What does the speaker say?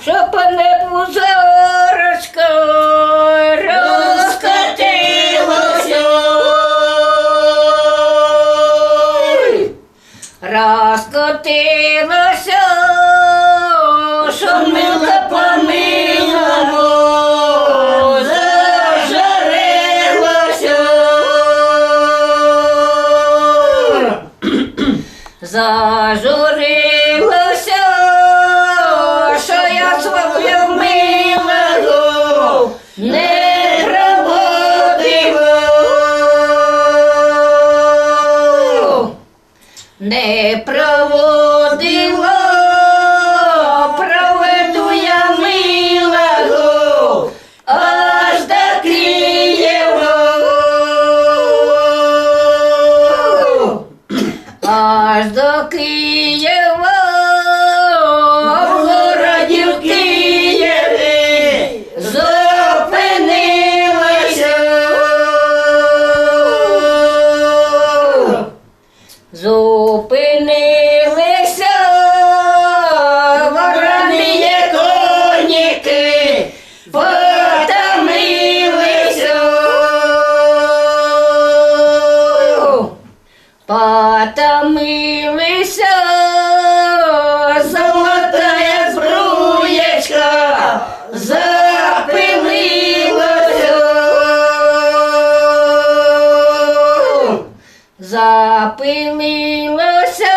що по небу зорочка розкотилася. Розкотилася, що милка помилого зажарилася. Зажурилася, що я свого милого не проводила. Не проводила, проведу я милого аж до Києва. Аж до Києва, в городі в Києві зупинилася. Зупинилися вороні коніки, потомилися. Потомилися, золотая збруєчка запилилася. Запилилася.